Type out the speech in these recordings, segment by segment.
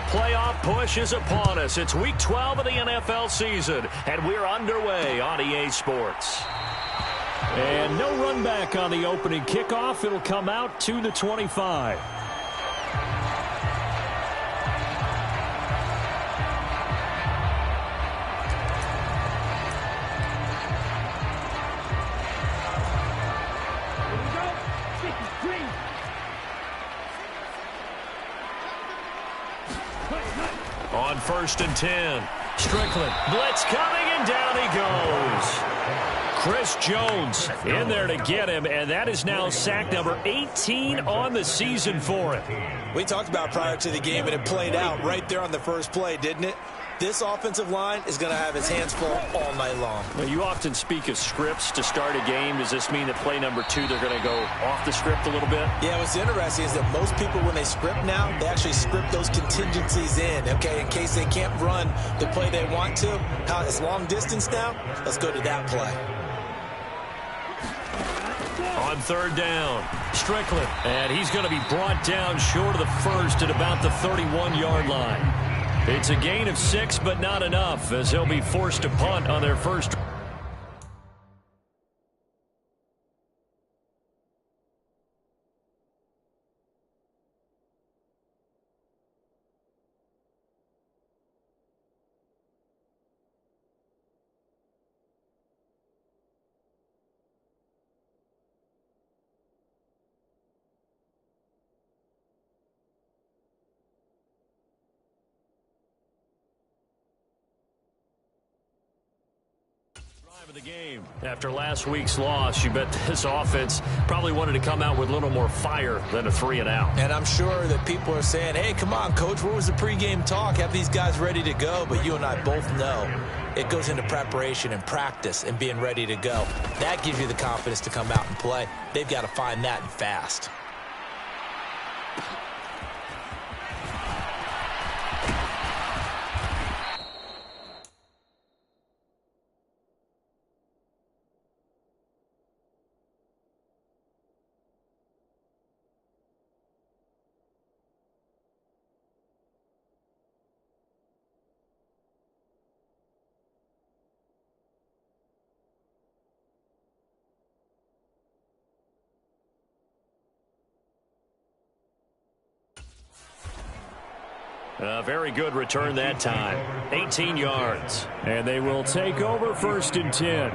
playoff push is upon us. It's Week 12 of the NFL season, and we're underway on EA Sports. And no run back on the opening kickoff. It'll come out to the 25. On 1st and 10, Strickland, blitz coming, and down he goes. Chris Jones in there to get him, and that is now sack number 18 on the season for him. We talked about prior to the game, and it played out right there on the first play, didn't it? This offensive line is going to have his hands full all night long. Well, you often speak of scripts to start a game. Does this mean that play number 2, they're going to go off the script a little bit? Yeah, what's interesting is that most people, when they script now, they actually script those contingencies in, okay, in case they can't run the play they want to. How it's long distance now, let's go to that play. On 3rd down, Strickland, and he's going to be brought down short of the first at about the 31-yard line. It's a gain of 6, but not enough, as he'll be forced to punt on their first. Of the game. After last week's loss, you bet this offense probably wanted to come out with a little more fire than a 3-and-out. And I'm sure that people are saying, hey, come on, Coach, what was the pregame talk? Have these guys ready to go? But you and I both know it goes into preparation and practice and being ready to go. That gives you the confidence to come out and play. They've got to find that and fast. A very good return that time. 18 yards. And they will take over 1st and 10.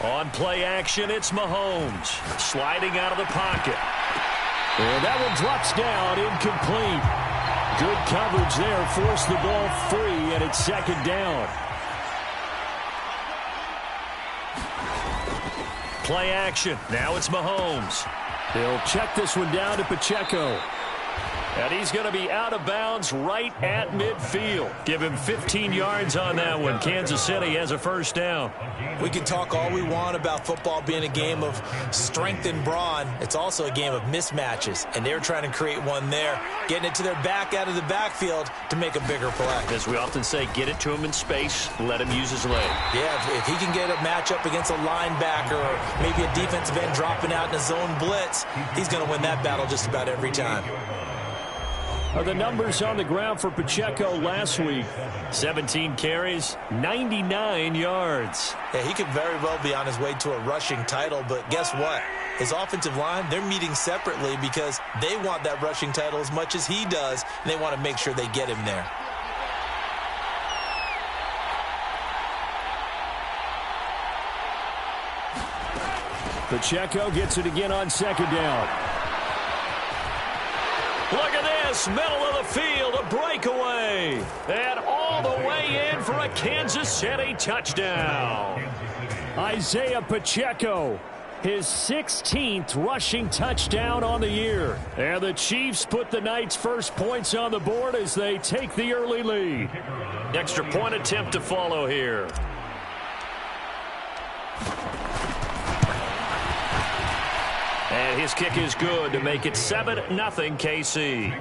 On play action, it's Mahomes. Sliding out of the pocket. And that one drops down, incomplete. Good coverage there, forced the ball free, and it's 2nd down. Play action. Now it's Mahomes. He'll check this one down to Pacheco. And he's going to be out of bounds right at midfield. Give him 15 yards on that one. Kansas City has a 1st down. We can talk all we want about football being a game of strength and brawn. It's also a game of mismatches, and they're trying to create one there, getting it to their back out of the backfield to make a bigger play. As we often say, get it to him in space, let him use his leg. Yeah, if he can get a matchup against a linebacker or maybe a defensive end dropping out in a zone blitz, he's going to win that battle just about every time. The numbers on the ground for Pacheco last week. 17 carries, 99 yards. Yeah, he could very well be on his way to a rushing title, but guess what? His offensive line, they're meeting separately because they want that rushing title as much as he does, and they want to make sure they get him there. Pacheco gets it again on 2nd down. Look at this, middle of the field, a breakaway. And all the way in for a Kansas City touchdown. Isaiah Pacheco, his 16th rushing touchdown on the year. And the Chiefs put the Knights' first points on the board as they take the early lead. Extra point attempt to follow here. And his kick is good to make it 7-0 KC.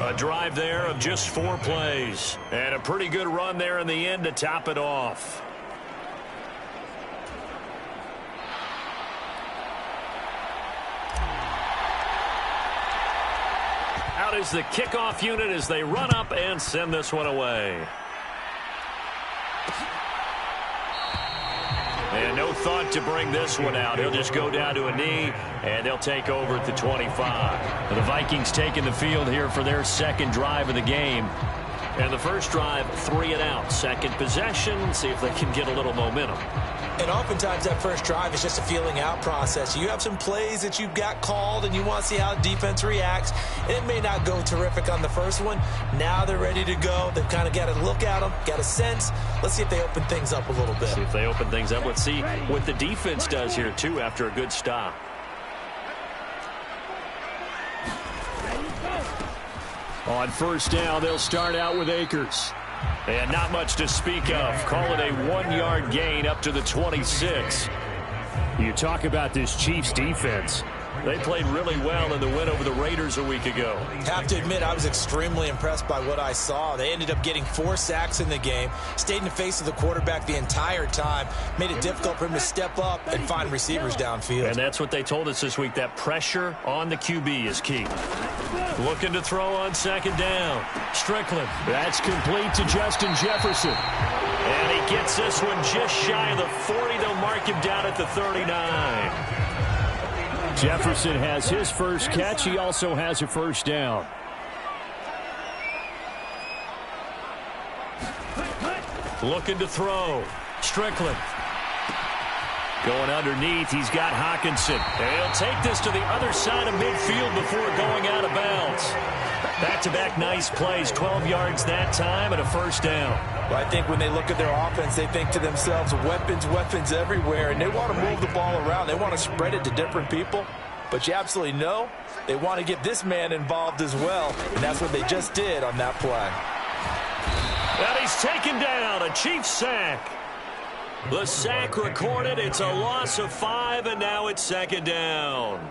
A drive there of just 4 plays. And a pretty good run there in the end to top it off. Out is the kickoff unit as they run up and send this one away. And no thought to bring this one out. He'll just go down to a knee, and they'll take over at the 25. The Vikings taking the field here for their second drive of the game. And the first drive, 3 and out. Second possession, see if they can get a little momentum. And oftentimes that first drive is just a feeling out process. You have some plays that you've got called and you want to see how the defense reacts. It may not go terrific on the first one. Now they're ready to go. They've kind of got to look at them, got a sense. Let's see if they open things up a little bit. See if they open things up. Let's see what the defense does here, too, after a good stop. On first down, they'll start out with Akers. And not much to speak of. Call it a 1-yard gain up to the 26. You talk about this Chiefs defense. They played really well in the win over the Raiders a week ago. Have to admit, I was extremely impressed by what I saw. They ended up getting 4 sacks in the game, stayed in the face of the quarterback the entire time, made it difficult for him to step up and find receivers downfield. And that's what they told us this week, that pressure on the QB is key. Looking to throw on second down. Strickland. That's complete to Justin Jefferson. And he gets this one just shy of the 40. They'll mark him down at the 39. Jefferson has his first catch. He also has a first down. Looking to throw. Strickland. Going underneath, he's got Hockenson. And he'll take this to the other side of midfield before going out of bounds. Back-to-back nice plays, 12 yards that time and a first down. Well, I think when they look at their offense, they think to themselves, weapons everywhere, and they want to move the ball around. They want to spread it to different people. But you absolutely know they want to get this man involved as well, and that's what they just did on that play. And he's taken down, a Chiefs sack. The sack recorded. It's a loss of 5, and now it's second down.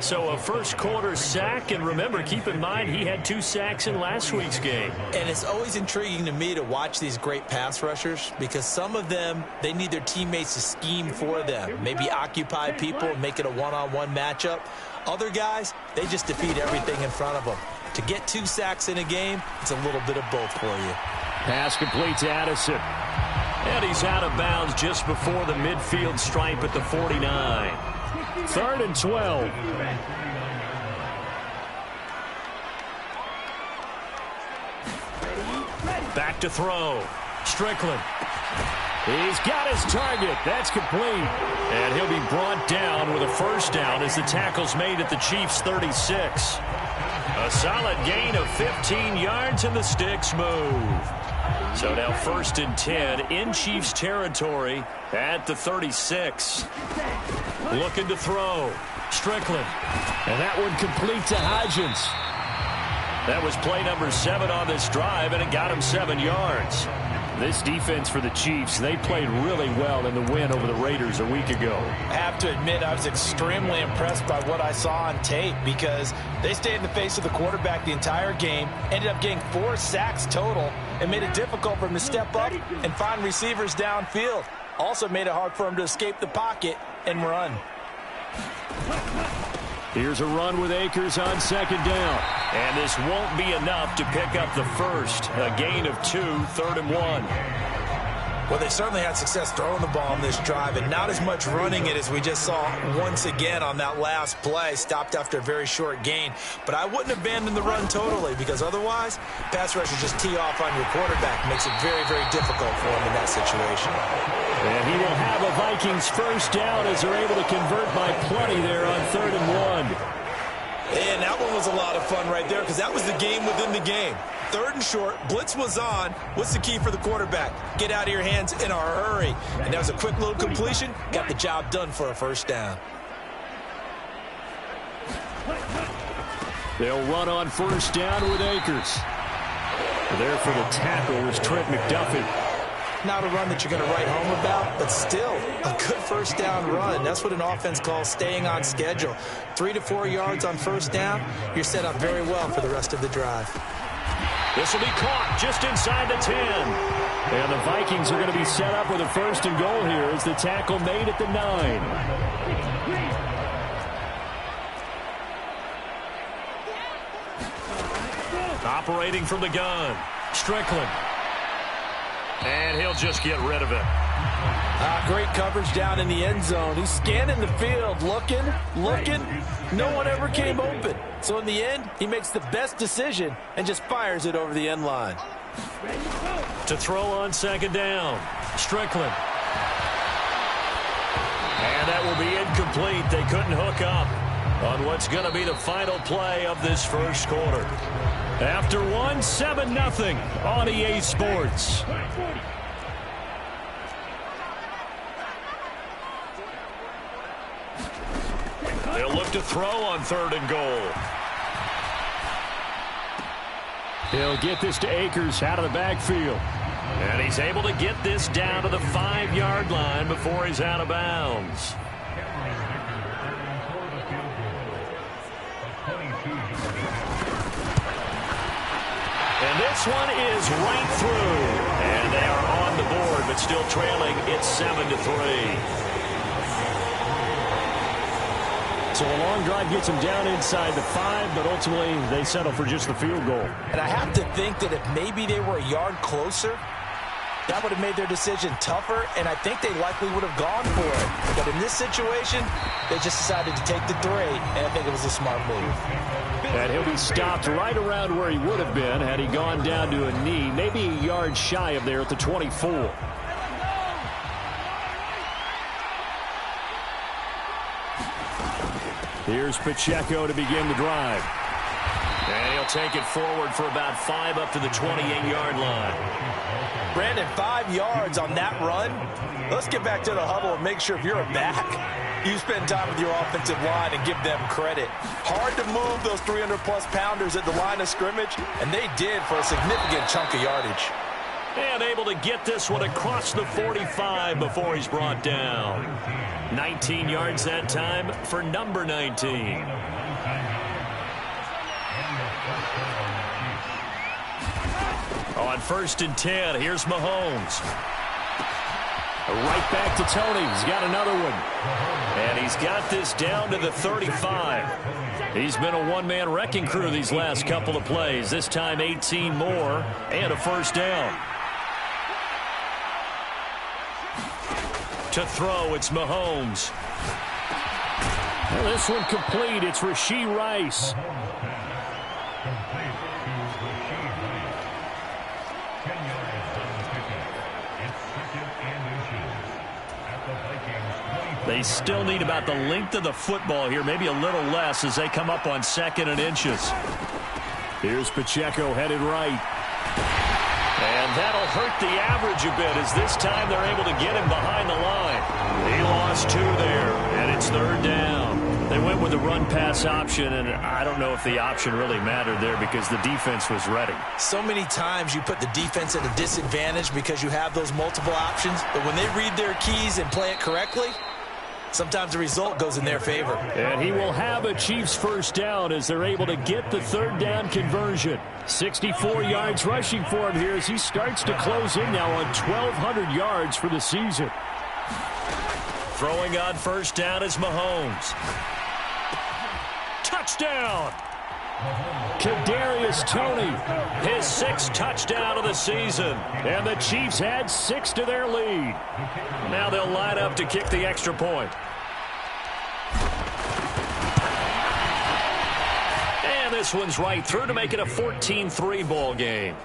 So a first quarter sack, and remember, keep in mind he had 2 sacks in last week's game. And it's always intriguing to me to watch these great pass rushers because some of them, they need their teammates to scheme for them. Maybe occupy people and make it a one-on-one matchup. Other guys, they just defeat everything in front of them. To get 2 sacks in a game, it's a little bit of both for you. Pass complete to Addison. And he's out of bounds just before the midfield stripe at the 49. 3rd and 12. Back to throw. Strickland. He's got his target. That's complete. And he'll be brought down with a first down as the tackle's made at the Chiefs' 36. A solid gain of 15 yards and the sticks move. So now 1st and 10 in Chiefs territory at the 36. Looking to throw. Strickland. And that one complete to Hodgins. That was play number 7 on this drive, and it got him 7 yards. This defense for the Chiefs, they played really well in the win over the Raiders a week ago. I have to admit, I was extremely impressed by what I saw on tape because they stayed in the face of the quarterback the entire game, ended up getting 4 sacks total, and made it difficult for him to step up and find receivers downfield. Also made it hard for him to escape the pocket and run. Here's a run with Akers on second down. And this won't be enough to pick up the first. A gain of 2, 3rd and 1. Well, they certainly had success throwing the ball on this drive and not as much running it as we just saw once again on that last play. Stopped after a very short gain. But I wouldn't abandon the run totally because otherwise, pass rushers just tee off on your quarterback. Makes it very, very difficult for him in that situation. And he will have a Vikings first down as they're able to convert by plenty there on 3rd and 1. And that one was a lot of fun right there because that was the game within the game. 3rd and short, blitz was on. What's the key for the quarterback? Get out of your hands in a hurry. And that was a quick little completion. Got the job done for a first down. They'll run on first down with Akers. There for the tackle was Trent McDuffie. Not a run that you're going to write home about, but still a good first down run. That's what an offense calls staying on schedule. 3 to 4 yards on first down, you're set up very well for the rest of the drive. This will be caught just inside the 10. And the Vikings are going to be set up with a first and goal here as the tackle made at the 9. Operating from the gun, Strickland. And he'll just get rid of it. Great coverage down in the end zone. He's scanning the field, looking. No one ever came open. So in the end, he makes the best decision and just fires it over the end line. To throw on second down, Strickland. And that will be incomplete. They couldn't hook up on what's going to be the final play of this first quarter. After 7-0 on EA Sports. They'll look to throw on 3rd and goal. He'll get this to Akers out of the backfield. And he's able to get this down to the 5-yard line before he's out of bounds. And this one is right through. And they are on the board, but still trailing. It's 7-3. So a long drive gets them down inside the 5, but ultimately they settle for just the field goal. And I have to think that if maybe they were a yard closer, that would have made their decision tougher, and I think they likely would have gone for it. But in this situation, they just decided to take the 3, and I think it was a smart move. And he'll be stopped right around where he would have been had he gone down to a knee, maybe a yard shy of there at the 24. Here's Pacheco to begin the drive. And he'll take it forward for about 5 up to the 28-yard line. Brandon, 5 yards on that run. Let's get back to the huddle and make sure if you're a back, you spend time with your offensive line and give them credit. Hard to move those 300-plus pounders at the line of scrimmage, and they did for a significant chunk of yardage. And able to get this one across the 45 before he's brought down. 19 yards that time for number 19. On 1st and 10, here's Mahomes. Right back to Tony. He's got another one. And he's got this down to the 35. He's been a one-man wrecking crew these last couple of plays. This time 18 more and a first down. To throw, it's Mahomes. Well, this one complete. It's Rashee Rice. They still need about the length of the football here, maybe a little less as they come up on 2nd and inches. Here's Pacheco headed right. And that'll hurt the average a bit as this time they're able to get him behind the line. He lost 2 there, and it's 3rd down. They went with the run-pass option, and I don't know if the option really mattered there because the defense was ready. So many times you put the defense at a disadvantage because you have those multiple options, but when they read their keys and play it correctly, sometimes the result goes in their favor. And he will have a Chiefs first down as they're able to get the 3rd down conversion. 64 yards rushing for him here as he starts to close in now on 1,200 yards for the season. Throwing on 1st down is Mahomes. Touchdown! Kadarius Toney, his 6th touchdown of the season. And the Chiefs add 6 to their lead. Now they'll line up to kick the extra point. And this one's right through to make it a 14-3 ball game.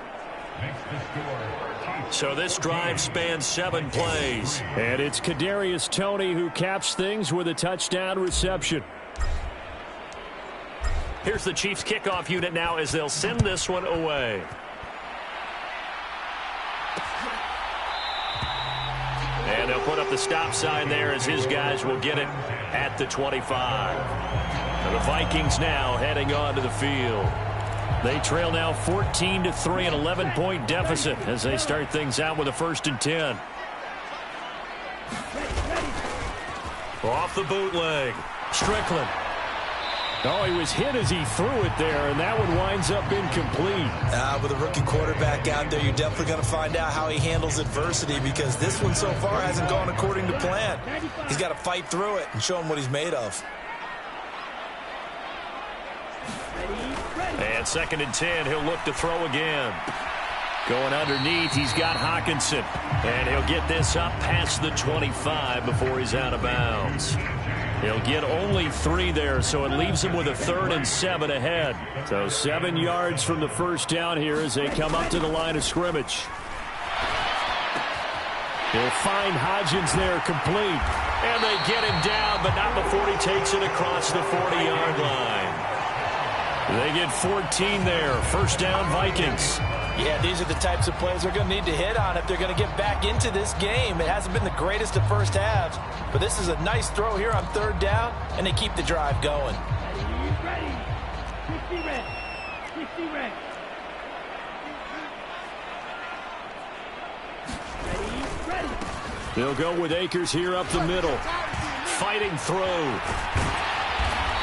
So this drive spans 7 plays. And it's Kadarius Toney who caps things with a touchdown reception. Here's the Chiefs kickoff unit now as they'll send this one away. And they'll put up the stop sign there as his guys will get it at the 25. And the Vikings now heading onto the field. They trail now 14-3, an 11-point deficit as they start things out with a 1st and 10. Off the bootleg. Strickland. Oh, he was hit as he threw it there, and that one winds up incomplete. With a rookie quarterback out there, you're definitely going to find out how he handles adversity, because this one so far hasn't gone according to plan. He's got to fight through it and show him what he's made of. And 2nd and 10, he'll look to throw again. Going underneath, he's got Hawkinson. And he'll get this up past the 25 before he's out of bounds. He'll get only 3 there, so it leaves him with a 3rd and 7 ahead. So 7 yards from the first down here as they come up to the line of scrimmage. He'll find Hodgins there complete. And they get him down, but not before he takes it across the 40-yard line. They get 14 there. 1st down, Vikings. Yeah, these are the types of plays they're going to need to hit on if they're going to get back into this game. It hasn't been the greatest of first halves, but this is a nice throw here on 3rd down, and they keep the drive going. Ready. 60 red. 60 red. Ready. They'll go with Akers here up the middle. Fighting through.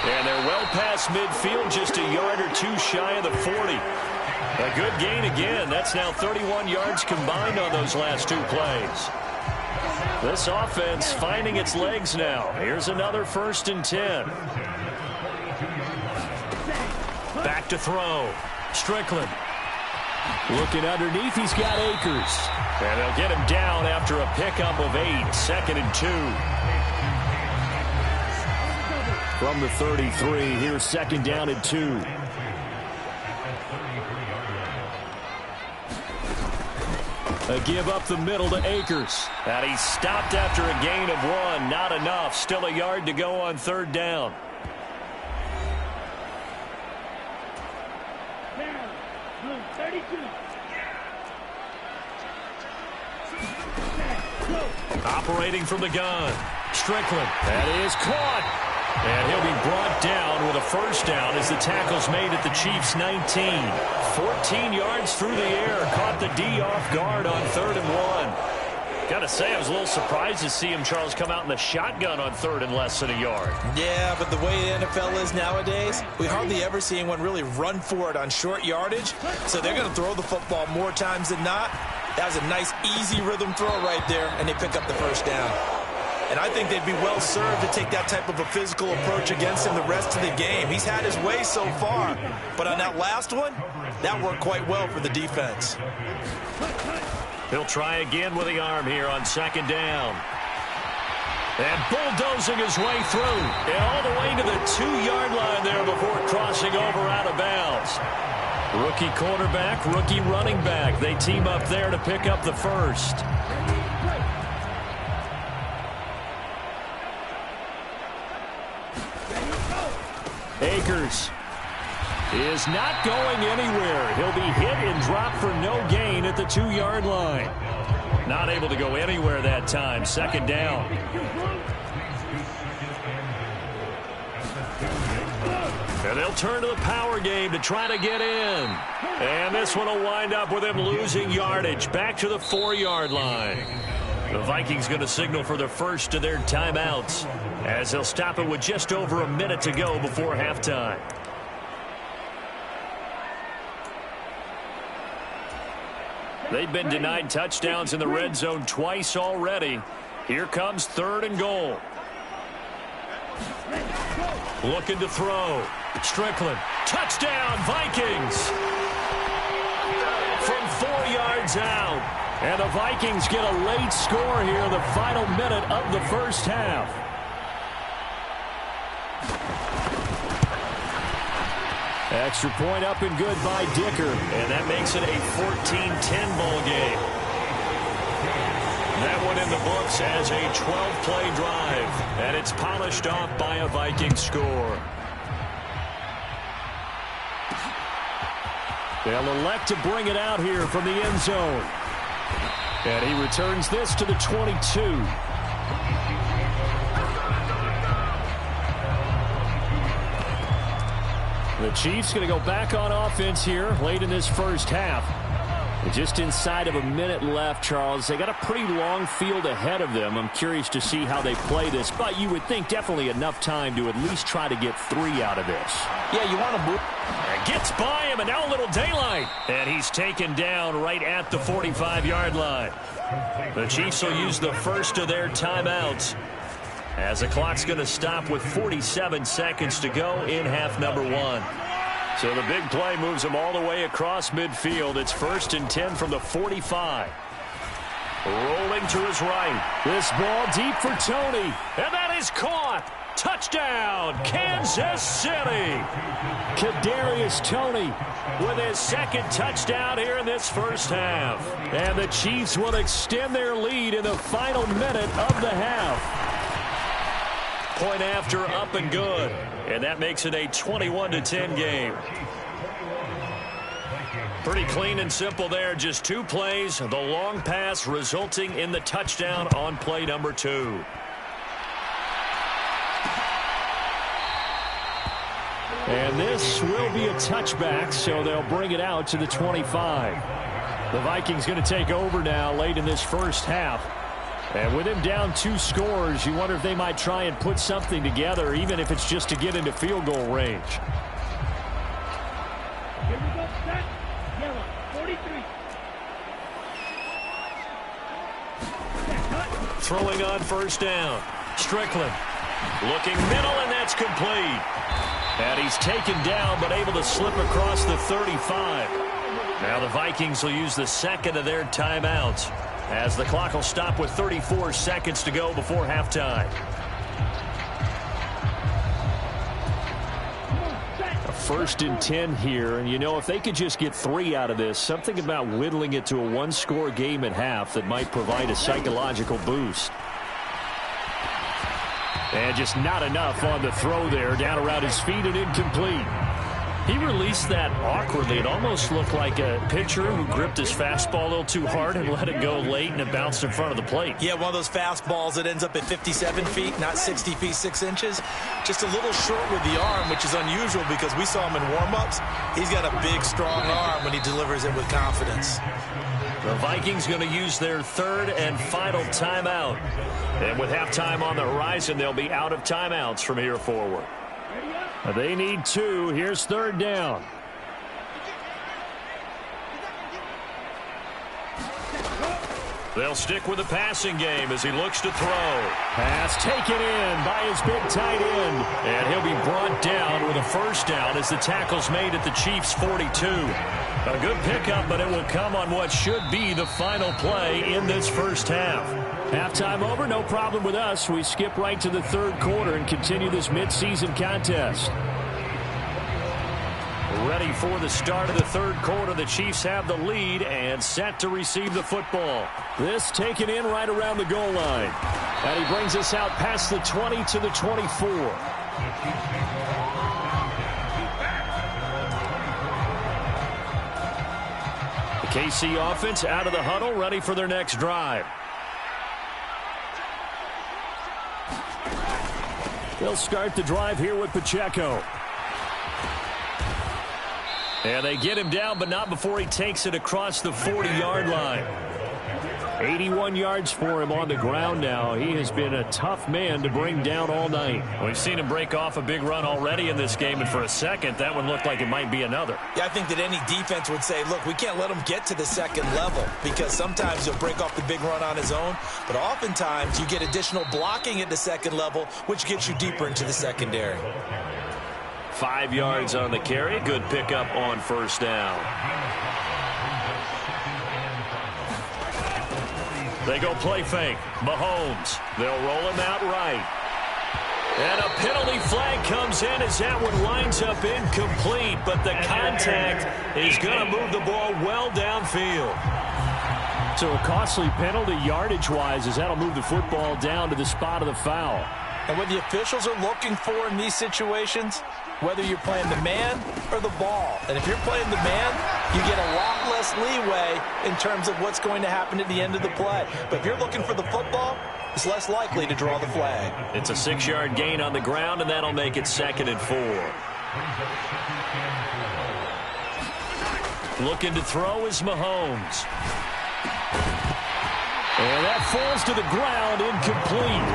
And they're well past midfield, just a yard or 2 shy of the 40. A good gain again. That's now 31 yards combined on those last 2 plays. This offense finding its legs now. Here's another 1st and 10. Back to throw. Strickland. Looking underneath, he's got Akers. And they'll get him down after a pickup of 8. 2nd and 2. From the 33, here's 2nd down and 2. A give up the middle to Akers. And he's stopped after a gain of 1. Not enough. Still a yard to go on 3rd down. Down. Blue 32. Operating from the gun. Strickland. That is caught. And he'll be brought down with a 1st down as the tackle's made at the Chiefs' 19. 14 yards through the air. Caught the D off guard on 3rd and 1. Got to say, I was a little surprised to see him, Charles, come out in the shotgun on 3rd and less than a yard. Yeah, but the way the NFL is nowadays, we hardly ever see anyone really run for it on short yardage. So they're going to throw the football more times than not. That was a nice, easy rhythm throw right there, and they pick up the 1st down. And I think they'd be well served to take that type of a physical approach against him the rest of the game. He's had his way so far. But on that last one, that worked quite well for the defense. He'll try again with the arm here on 2nd down. And bulldozing his way through. And all the way to the 2-yard line there before crossing over out of bounds. Rookie quarterback, rookie running back. They team up there to pick up the 1st. Akers is not going anywhere. He'll be hit and dropped for no gain at the 2-yard line. Not able to go anywhere that time. 2nd down. And they'll turn to the power game to try to get in. And this one will wind up with him losing yardage. Back to the 4-yard line. The Vikings going to signal for the first of their timeouts as they'll stop it with just over a minute to go before halftime. They've been denied touchdowns in the red zone twice already. Here comes 3rd and goal. Looking to throw. Strickland. Touchdown, Vikings! From 4 yards out. And the Vikings get a late score here in the final minute of the first half. Extra point up and good by Dicker. And that makes it a 14-10 ball game. That one in the books as a 12-play drive. And it's polished off by a Viking score. They'll elect to bring it out here from the end zone. And he returns this to the 22. The Chiefs going to go back on offense here late in this first half. Just inside of a minute left, Charles. They got a pretty long field ahead of them. I'm curious to see how they play this, but you would think definitely enough time to at least try to get 3 out of this. Yeah, you want to move. Gets by him, and now a little daylight. And he's taken down right at the 45-yard line. The Chiefs will use the first of their timeouts as the clock's going to stop with 47 seconds to go in half number 1. So the big play moves them all the way across midfield. It's 1st and 10 from the 45. Rolling to his right. This ball deep for Tony. And that is caught. Touchdown, Kansas City. Kadarius Toney with his 2nd touchdown here in this first half. And the Chiefs will extend their lead in the final minute of the half. Point after, up and good. And that makes it a 21-10 game. Pretty clean and simple there. Just 2 plays. The long pass resulting in the touchdown on play number 2. And this will be a touchback, so they'll bring it out to the 25. The Vikings going to take over now late in this first half. And with him down 2 scores, you wonder if they might try and put something together, even if it's just to get into field goal range. Here we go, set. Yellow, 43. Throwing on first down. Strickland looking middle, and that's complete. And he's taken down, but able to slip across the 35. Now the Vikings will use the 2nd of their timeouts, as the clock will stop with 34 seconds to go before halftime. A 1st and 10 here, and you know, if they could just get 3 out of this, something about whittling it to a 1-score game at half that might provide a psychological boost. And just not enough on the throw there, down around his feet and incomplete. He released that awkwardly. It almost looked like a pitcher who gripped his fastball a little too hard and let it go late, and it bounced in front of the plate. Yeah, one of those fastballs that ends up at 57 feet, not 60 feet 6 inches. Just a little short with the arm, which is unusual because we saw him in warm-ups. He's got a big, strong arm when he delivers it with confidence. The Vikings going to use their 3rd and final timeout. And with halftime on the horizon, they'll be out of timeouts from here forward. They need 2. Here's 3rd down. They'll stick with the passing game as he looks to throw. Pass taken in by his big tight end. And he'll be brought down with a 1st down as the tackle's made at the Chiefs' 42. A good pickup, but it will come on what should be the final play in this first half. Halftime over, no problem with us. We skip right to the 3rd quarter and continue this midseason contest. Ready for the start of the 3rd quarter. The Chiefs have the lead and set to receive the football. This taken in right around the goal line. And he brings us out past the 20 to the 24. The KC offense out of the huddle, ready for their next drive. They'll start the drive here with Pacheco. And they get him down, but not before he takes it across the 40-yard line. 81 yards for him on the ground now. He has been a tough man to bring down all night. We've seen him break off a big run already in this game, and for a second, that one looked like it might be another. Yeah, I think that any defense would say, look, we can't let him get to the 2nd level, because sometimes he'll break off the big run on his own, but oftentimes you get additional blocking at the 2nd level, which gets you deeper into the secondary. 5 yards on the carry. Good pickup on 1st down. They go play fake. Mahomes. They'll roll him out right. And a penalty flag comes in as that one lines up incomplete, but the contact is going to move the ball well downfield. So a costly penalty yardage-wise as that'll move the football down to the spot of the foul. And what the officials are looking for in these situations, whether you're playing the man or the ball. And if you're playing the man, you get a lot less leeway in terms of what's going to happen at the end of the play. But if you're looking for the football, it's less likely to draw the flag. It's a 6-yard gain on the ground, and that'll make it 2nd and 4. Looking to throw is Mahomes. And that falls to the ground, incomplete.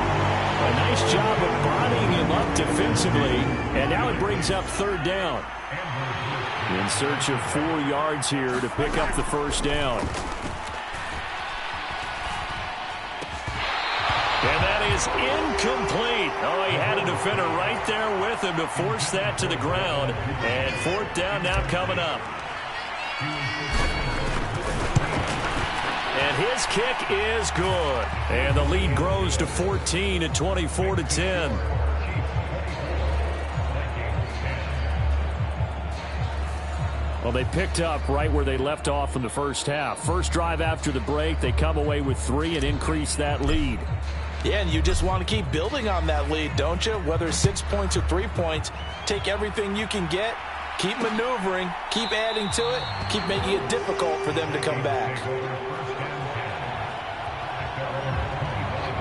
A nice job of bodying him up defensively. And now it brings up third down. In search of 4 yards here to pick up the first down. And that is incomplete. Oh, he had a defender right there with him to force that to the ground. And fourth down now coming up. And his kick is good. And the lead grows to 14 at 24-10. Well, they picked up right where they left off in the first half. First drive after the break, they come away with 3 and increase that lead. Yeah, and you just want to keep building on that lead, don't you? Whether it's 6 points or 3 points, take everything you can get, keep maneuvering, keep adding to it, keep making it difficult for them to come back.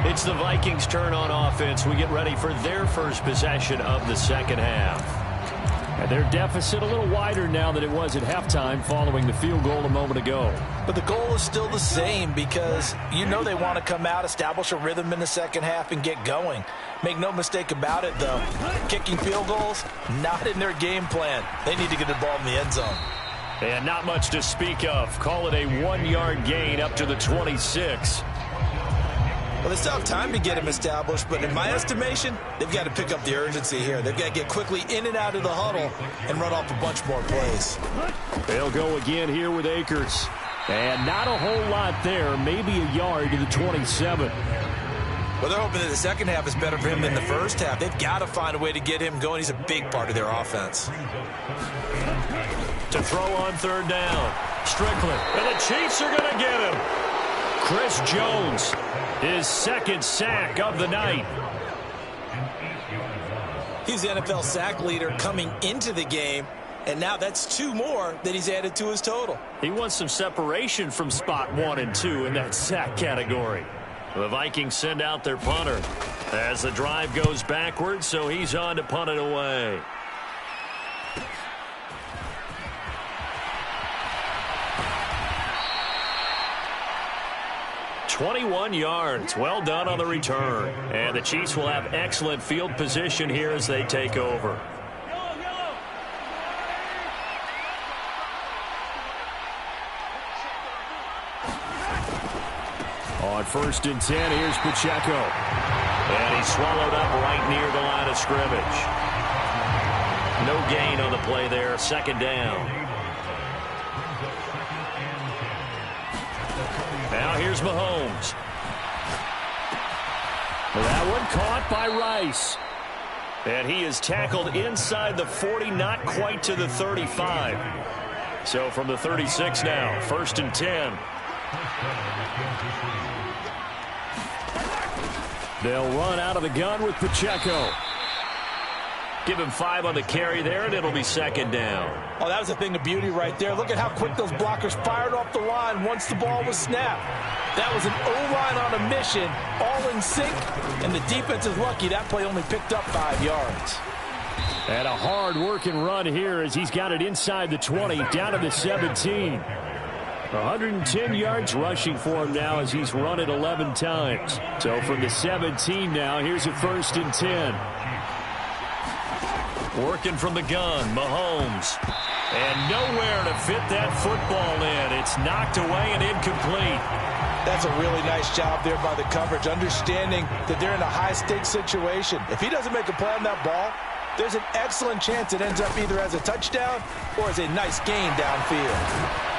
It's the Vikings' turn on offense. We get ready for their first possession of the second half. And their deficit a little wider now than it was at halftime following the field goal a moment ago. But the goal is still the same because you know they want to come out, establish a rhythm in the second half, and get going. Make no mistake about it, though. Kicking field goals, not in their game plan. They need to get the ball in the end zone. And not much to speak of. Call it a 1-yard gain up to the 26. Well, they still have time to get him established, but in my estimation, they've got to pick up the urgency here. They've got to get quickly in and out of the huddle and run off a bunch more plays. They'll go again here with Akers. And not a whole lot there, maybe a yard to the 27. Well, they're hoping that the second half is better for him than the first half. They've got to find a way to get him going. He's a big part of their offense. To throw on third down. Strickland. And the Chiefs are going to get him. Chris Jones, his second sack of the night. He's the NFL sack leader coming into the game, and now that's 2 more that he's added to his total. He wants some separation from spot 1 and 2 in that sack category. The Vikings send out their punter as the drive goes backwards, so he's on to punt it away. "21 yards. Well done on the return. And the Chiefs will have excellent field position here as they take over. On 1st and 10, here's Pacheco. And he's swallowed up right near the line of scrimmage. No gain on the play there. Second down. Now here's Mahomes. That one caught by Rice. And he is tackled inside the 40, not quite to the 35. So from the 36 now, 1st and 10. They'll run out of the gun with Pacheco. Give him 5 on the carry there, and it'll be second down. Oh, that was a thing of beauty right there. Look at how quick those blockers fired off the line once the ball was snapped. That was an O-line on a mission, all in sync, and the defense is lucky that play only picked up 5 yards. And a hard-working run here as he's got it inside the 20, down to the 17. 110 yards rushing for him now as he's run it 11 times. So from the 17 now, here's a 1st and 10. Working from the gun, Mahomes. And nowhere to fit that football in. It's knocked away and incomplete. That's a really nice job there by the coverage, understanding that they're in a high-stakes situation. If he doesn't make a play on that ball, there's an excellent chance it ends up either as a touchdown or as a nice gain downfield.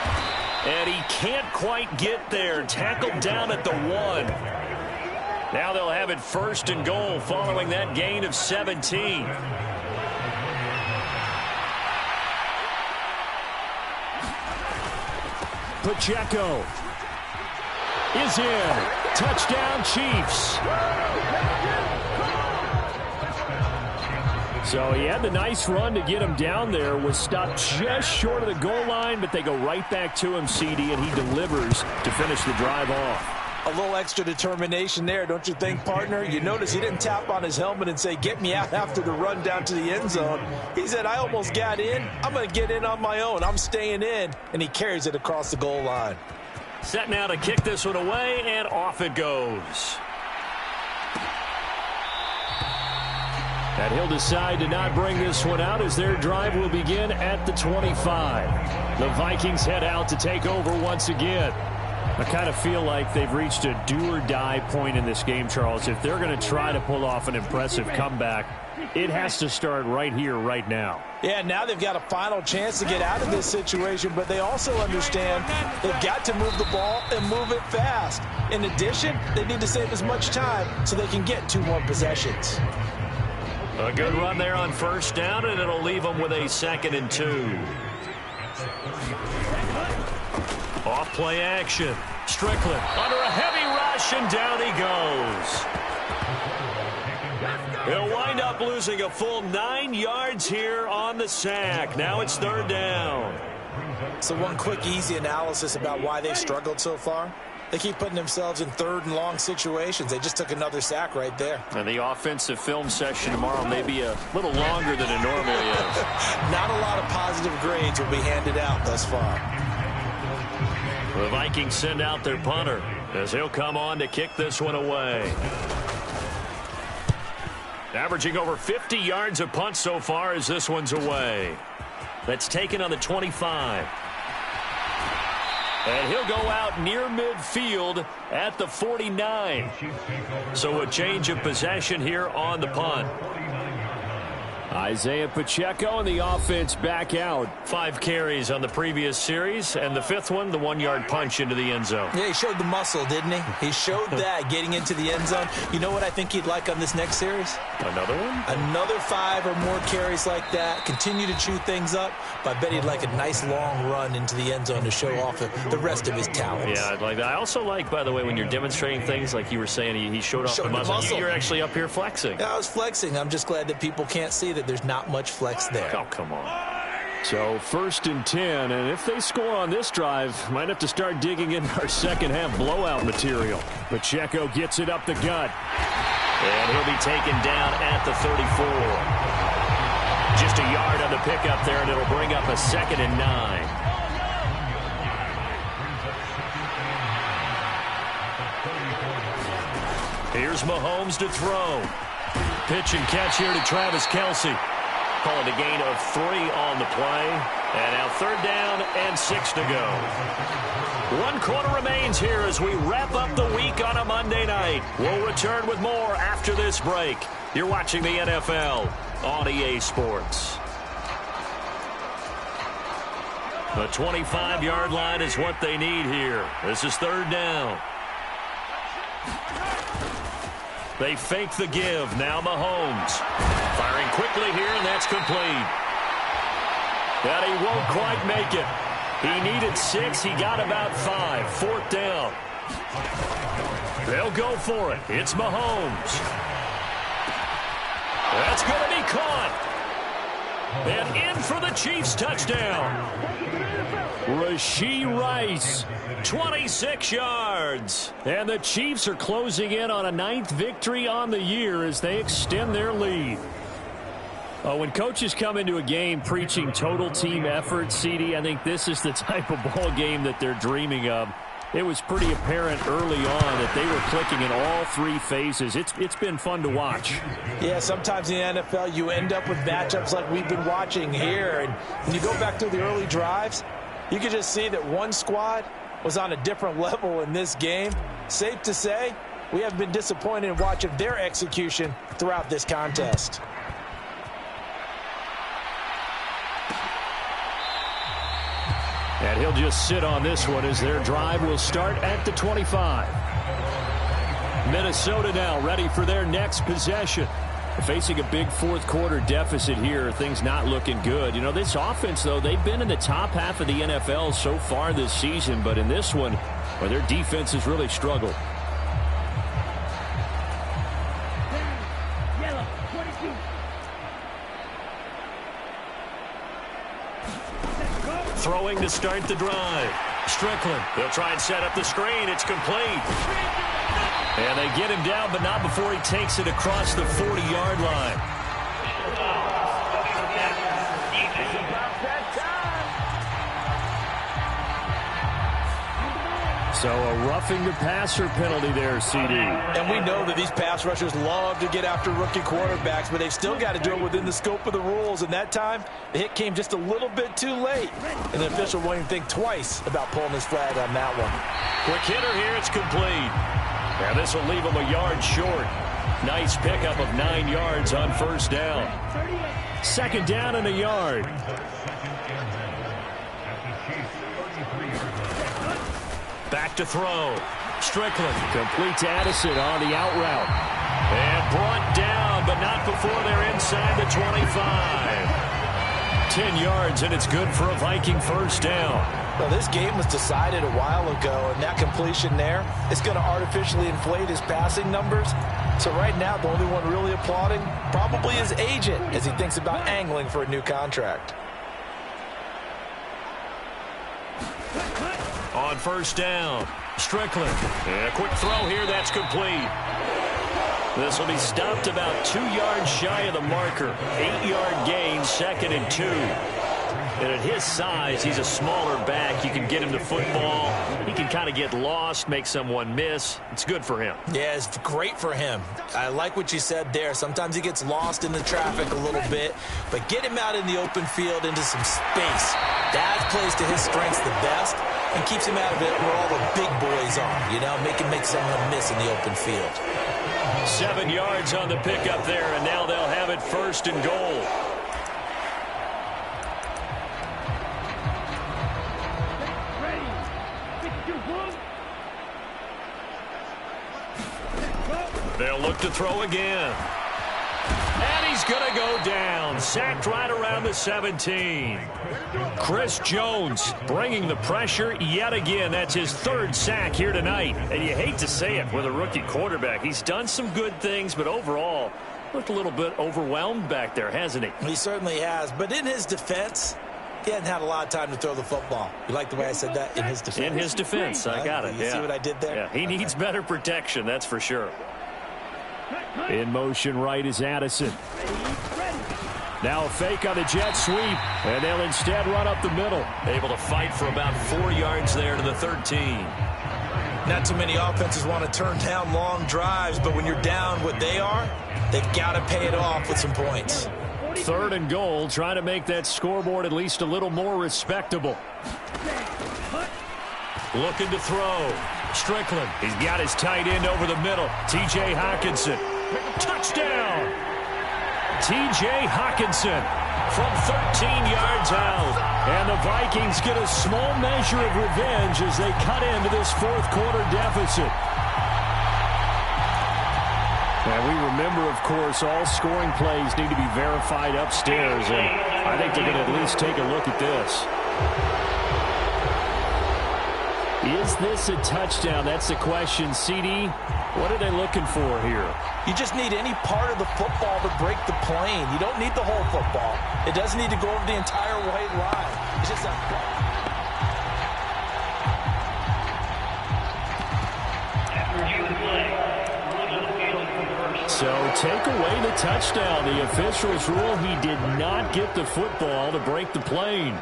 And he can't quite get there. Tackled down at the 1. Now they'll have it 1st and goal following that gain of 17. Pacheco is in. Touchdown, Chiefs. So he had the nice run to get him down there, was stopped just short of the goal line, but they go right back to him, CD, and he delivers to finish the drive off. A little extra determination there, don't you think, partner? You notice he didn't tap on his helmet and say, get me out after the run down to the end zone. He said, I almost got in. I'm going to get in on my own. I'm staying in. And he carries it across the goal line. Set now to kick this one away, and off it goes. And he'll decide to not bring this one out as their drive will begin at the 25. The Vikings head out to take over once again. I kind of feel like they've reached a do-or-die point in this game, Charles. If they're going to try to pull off an impressive comeback, it has to start right here, right now. Yeah, now they've got a final chance to get out of this situation, but they also understand they've got to move the ball and move it fast. In addition, they need to save as much time so they can get 2 more possessions. A good run there on first down, and it'll leave them with a 2nd and 2. Off play action. Strickland under a heavy rush, and down he goes. He'll wind up losing a full 9 yards here on the sack. Now it's 3rd down. So one quick, easy analysis about why they've struggled so far. They keep putting themselves in 3rd and long situations. They just took another sack right there. And the offensive film session tomorrow may be a little longer than it normally is. Not a lot of positive grades will be handed out thus far. The Vikings send out their punter as he'll come on to kick this one away. Averaging over 50 yards a punt so far as this one's away. That's taken on the 25. And he'll go out near midfield at the 49. So a change of possession here on the punt. Isaiah Pacheco and the offense back out. 5 carries on the previous series, and the 5th one, the 1-yard punch into the end zone. Yeah, he showed the muscle, didn't he? He showed that getting into the end zone. You know what I think he'd like on this next series? Another one? Another 5 or more carries like that. Continue to chew things up, but I bet he'd like a nice long run into the end zone to show off the rest of his talents. Yeah, I'd like that. I also like, by the way, when you're demonstrating things like you were saying, he showed off the muscle. You're actually up here flexing. Yeah, I was flexing. I'm just glad that people can't see that there's not much flex there. Oh, come on. So 1st and 10, and if they score on this drive, might have to start digging in our second-half blowout material. Pacheco gets it up the gut. And he'll be taken down at the 34. Just a yard on the pickup there, and it'll bring up a 2nd and 9. Here's Mahomes to throw. Pitch and catch here to Travis Kelce. Calling a gain of 3 on the play. And now 3rd down and 6 to go. 1 quarter remains here as we wrap up the week on a Monday night. We'll return with more after this break. You're watching the NFL on EA Sports. The 25-yard line is what they need here. This is 3rd down. They fake the give. Now Mahomes. Firing quickly here, and that's complete. But he won't quite make it. He needed 6. He got about 5. 4th down. They'll go for it. It's Mahomes. That's going to be caught. And in for the Chiefs touchdown. Rashee Rice, 26 yards. And the Chiefs are closing in on a 9th victory on the year as they extend their lead. When coaches come into a game preaching total team effort, CD, I think this is the type of ball game that they're dreaming of. It was pretty apparent early on that they were clicking in all 3 phases. It's been fun to watch. Yeah, sometimes in the NFL you end up with matchups like we've been watching here. And when you go back to the early drives, you can just see that one squad was on a different level in this game. Safe to say, we have been disappointed in watching their execution throughout this contest. And he'll just sit on this one as their drive will start at the 25. Minnesota now ready for their next possession. Facing a big 4th quarter deficit here, things not looking good. You know, this offense, though, they've been in the top half of the NFL so far this season, but in this one, well, their defense has really struggled. Yellow, 22. Throwing to start the drive. Strickland, they'll try and set up the screen. It's complete. And they get him down, but not before he takes it across the 40-yard line. So a roughing the passer penalty there, CD. And we know that these pass rushers love to get after rookie quarterbacks, but they've still got to do it within the scope of the rules. And that time, the hit came just a little bit too late. And the official won't even think twice about pulling his flag on that one. Quick hitter here, it's complete. And this will leave him a yard short. Nice pickup of 9 yards on first down. Second down and a yard. Back to throw. Strickland complete to Addison on the out route. And brought down, but not before they're inside the 25. 10 yards, and it's good for a Viking first down. Well, this game was decided a while ago, and that completion there is going to artificially inflate his passing numbers. So right now, the only one really applauding probably his agent as he thinks about angling for a new contract. On first down, Strickland. And a quick throw here, that's complete. This will be stopped about 2 yards shy of the marker. 8-yard gain, 2nd and 2. And at his size, he's a smaller back. You can get him to football. He can kind of get lost, make someone miss. It's good for him. Yeah, it's great for him. I like what you said there. Sometimes he gets lost in the traffic a little bit, but get him out in the open field into some space. That plays to his strengths the best and keeps him out of it where all the big boys are, you know, make him make someone miss in the open field. 7 yards on the pickup there, and now they'll have it 1st and goal. They'll look to throw again. And he's going to go down. Sacked right around the 17. Chris Jones bringing the pressure yet again. That's his 3rd sack here tonight. And you hate to say it with a rookie quarterback. He's done some good things, but overall looked a little bit overwhelmed back there, hasn't he? He certainly has. But in his defense, he hasn't had a lot of time to throw the football. You like the way I said that? In his defense. In his defense. I got it. You see what I did there? Yeah, he needs better protection, that's for sure. In motion right is Addison. Now a fake on the jet sweep, and they'll instead run up the middle. Able to fight for about 4 yards there to the 13. Not too many offenses want to turn down long drives, but when you're down what they are, they've got to pay it off with some points. 3rd and goal, trying to make that scoreboard at least a little more respectable. Looking to throw. Strickland, he's got his tight end over the middle. T.J. Hawkinson. Touchdown! T.J. Hawkinson from 13 yards out. And the Vikings get a small measure of revenge as they cut into this 4th quarter deficit. And we remember, of course, all scoring plays need to be verified upstairs. And I think they're going to at least take a look at this. Is this a touchdown? That's the question. CD, what are they looking for here? You just need any part of the football to break the plane. You don't need the whole football. It doesn't need to go over the entire white line. It's just a... So take away the touchdown. The officials rule he did not get the football to break the plane.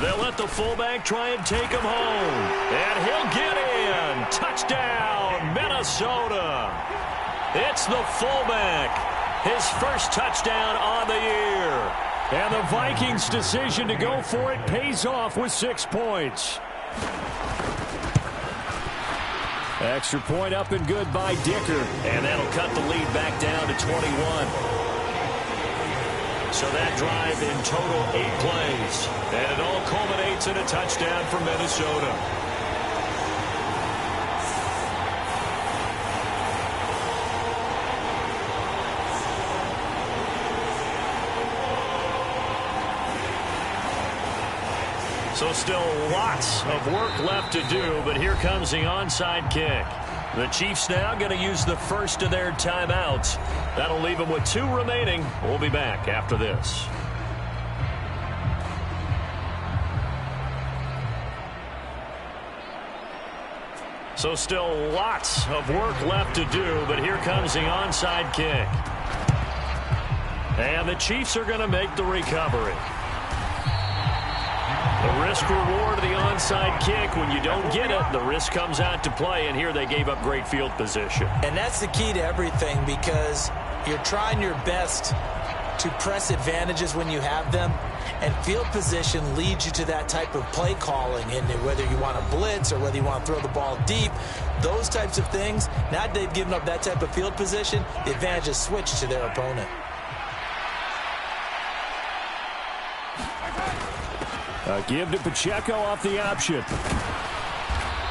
They'll let the fullback try and take him home. And he'll get in. Touchdown, Minnesota. It's the fullback. His 1st touchdown on the year. And the Vikings' decision to go for it pays off with 6 points. Extra point up and good by Dicker. And that'll cut the lead back down to 21. So that drive in total 8 plays. And it all culminates in a touchdown for Minnesota. So still lots of work left to do, but here comes the onside kick. The Chiefs now going to use the 1st of their timeouts. That'll leave them with 2 remaining. We'll be back after this. So still lots of work left to do, but here comes the onside kick. And the Chiefs are going to make the recovery. The risk-reward of the onside kick, when you don't get it, the risk comes out to play, and here they gave up great field position. And that's the key to everything, because you're trying your best to press advantages when you have them, and field position leads you to that type of play calling, and whether you want to blitz or whether you want to throw the ball deep, those types of things. Now that they've given up that type of field position, the advantage is switched to their opponent. A give to Pacheco off the option.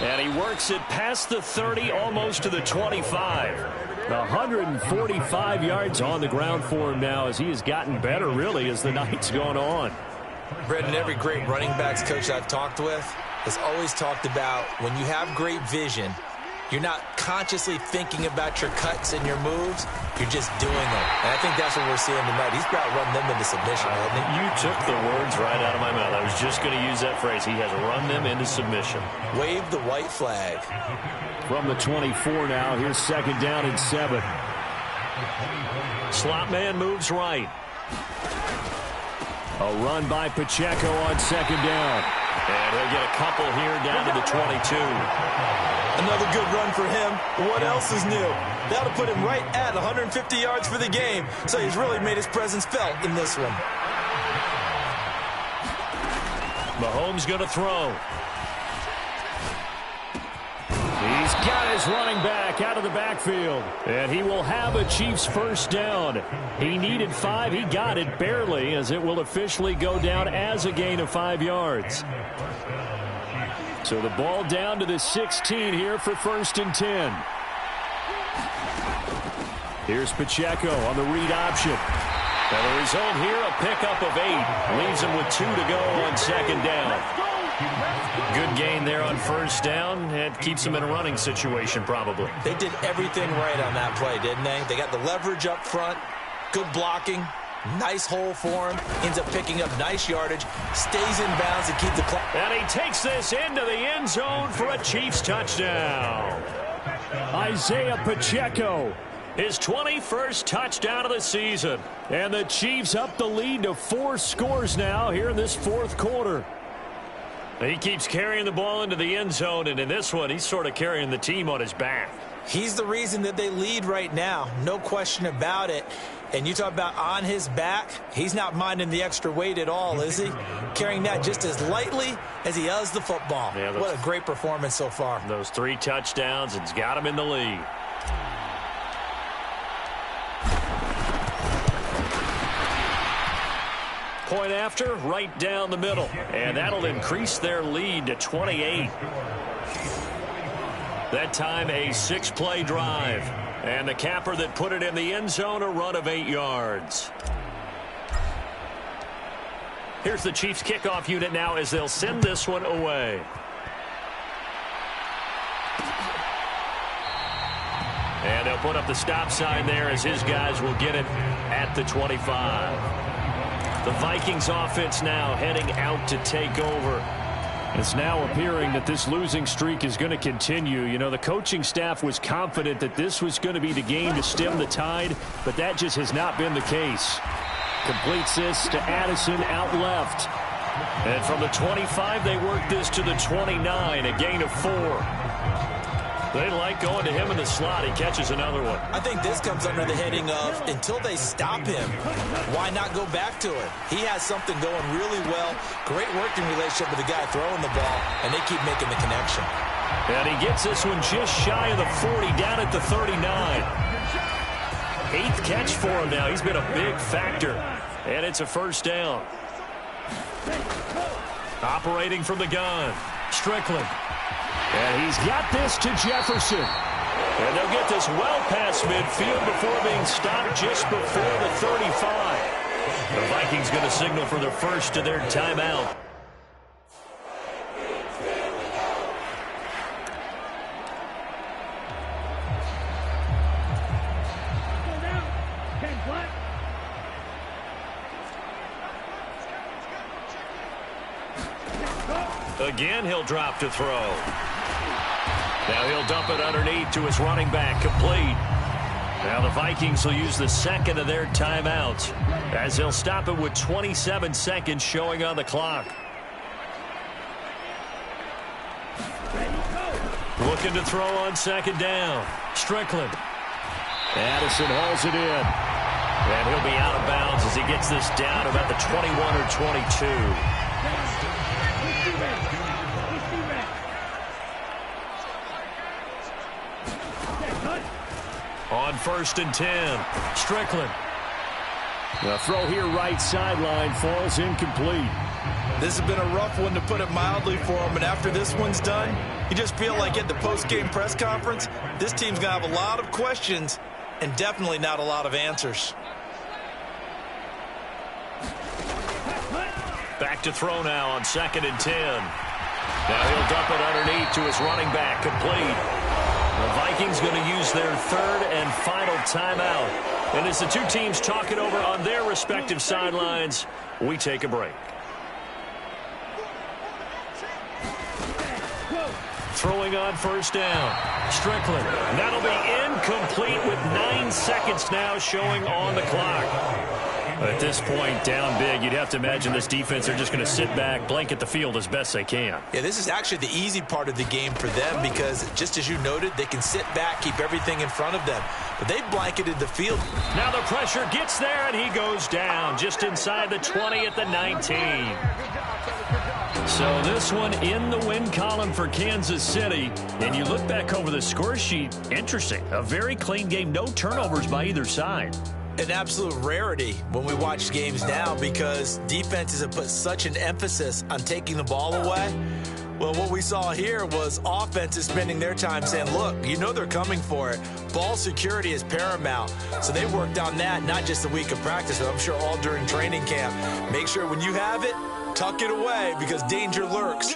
And he works it past the 30, almost to the 25. 145 yards on the ground for him now, as he has gotten better, really, as the night's gone on. Brendan, every great running backs coach I've talked with has always talked about when you have great vision, you're not consciously thinking about your cuts and your moves. You're just doing them. And I think that's what we're seeing tonight. He's about run them into submission, hasn't he? You took the words right out of my mouth. I was just going to use that phrase. He has run them into submission. Wave the white flag. From the 24 now, here's 2nd down and 7. Slot man moves right. A run by Pacheco on 2nd down. And he'll get a couple here down to the 22. Another good run for him. What else is new? That'll put him right at 150 yards for the game. So he's really made his presence felt in this one. Mahomes going to throw. He's got his running back out of the backfield. And he will have a Chiefs first down. He needed 5. He got it barely, as it will officially go down as a gain of 5 yards. So the ball down to the 16 here for 1st and 10. Here's Pacheco on the read option. And the result here, a pickup of 8. Leaves him with 2 to go on 2nd down. Good gain there on 1st down. It keeps him in a running situation, probably. They did everything right on that play, didn't they? They got the leverage up front, good blocking, nice hole for him, ends up picking up nice yardage, stays in bounds and keeps the clock. And he takes this into the end zone for a Chiefs touchdown. Isaiah Pacheco, his 21st touchdown of the season. And the Chiefs up the lead to 4 scores now here in this 4th quarter. He keeps carrying the ball into the end zone, and in this one, he's sort of carrying the team on his back. He's the reason that they lead right now, no question about it. And you talk about on his back, he's not minding the extra weight at all, is he? Carrying that just as lightly as he does the football. Yeah, what a great performance so far. Those 3 touchdowns, it's got him in the lead. Point after, right down the middle. And that'll increase their lead to 28. That time a 6-play drive. And the capper that put it in the end zone, a run of 8 yards. Here's the Chiefs kickoff unit now as they'll send this one away. And they'll put up the stop sign there as his guys will get it at the 25. The Vikings offense now heading out to take over. It's now appearing that this losing streak is going to continue. You know, the coaching staff was confident that this was going to be the game to stem the tide, but that just has not been the case. Completes this to Addison out left. And from the 25, they work this to the 29, a gain of 4. They like going to him in the slot. He catches another one. I think this comes under the heading of until they stop him, why not go back to it? He has something going really well. Great working relationship with the guy throwing the ball, and they keep making the connection. And he gets this one just shy of the 40, down at the 39. 8th catch for him now. He's been a big factor. And it's a first down. Operating from the gun, Strickland. And he's got this to Jefferson. And they'll get this well past midfield before being stopped just before the 35. The Vikings going to signal for their first to their timeout. Again, he'll drop to throw. Now he'll dump it underneath to his running back, complete. Now the Vikings will use the second of their timeouts as they'll stop it with 27 seconds showing on the clock. Looking to throw on second down. Strickland. Addison hauls it in. And he'll be out of bounds as he gets this down about the 21 or 22. On 1st and 10, Strickland. The throw here right sideline falls incomplete. This has been a rough one, to put it mildly, for him. And after this one's done, you just feel like at the post-game press conference, this team's going to have a lot of questions and definitely not a lot of answers. Back to throw now on 2nd and 10. Now he'll dump it underneath to his running back, complete. The Vikings going to use their third and final timeout. And as the two teams talk it over on their respective sidelines, we take a break. Throwing on 1st down. Strickland. That'll be incomplete with 9 seconds now showing on the clock. At this point, down big, you'd have to imagine this defense are just going to sit back, blanket the field as best they can. Yeah, this is actually the easy part of the game for them because, just as you noted, they can sit back, keep everything in front of them. But they blanketed the field. Now the pressure gets there, and he goes down just inside the 20 at the 19. So this one in the win column for Kansas City. And you look back over the score sheet, interesting. A very clean game, no turnovers by either side. An absolute rarity when we watch games now because defenses have put such an emphasis on taking the ball away. Well, what we saw here was offenses spending their time saying, look, you know they're coming for it. Ball security is paramount. So they worked on that, not just a week of practice, but I'm sure all during training camp. Make sure when you have it, tuck it away because danger lurks.